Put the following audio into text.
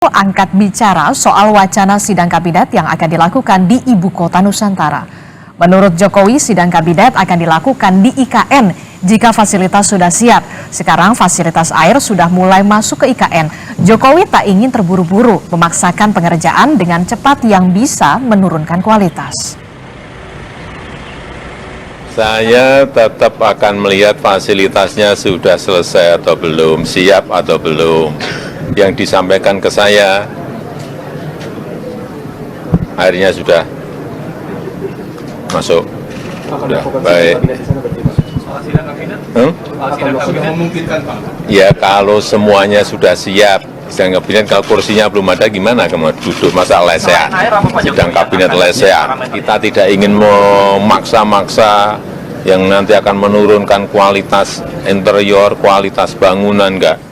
Angkat bicara soal wacana sidang kabinet yang akan dilakukan di Ibu Kota Nusantara. Menurut Jokowi, sidang kabinet akan dilakukan di IKN jika fasilitas sudah siap. Sekarang fasilitas air sudah mulai masuk ke IKN. Jokowi tak ingin terburu-buru memaksakan pengerjaan dengan cepat yang bisa menurunkan kualitas. Saya tetap akan melihat fasilitasnya sudah selesai atau belum, siap atau belum. Yang disampaikan ke saya, akhirnya sudah masuk. Sudah baik. Ya kalau semuanya sudah siap, sidang kabinet kalau kursinya belum ada gimana kamu duduk masa lesehan? Sidang kabinet lesehan. Kita tidak ingin memaksa-maksa yang nanti akan menurunkan kualitas interior, kualitas bangunan, enggak.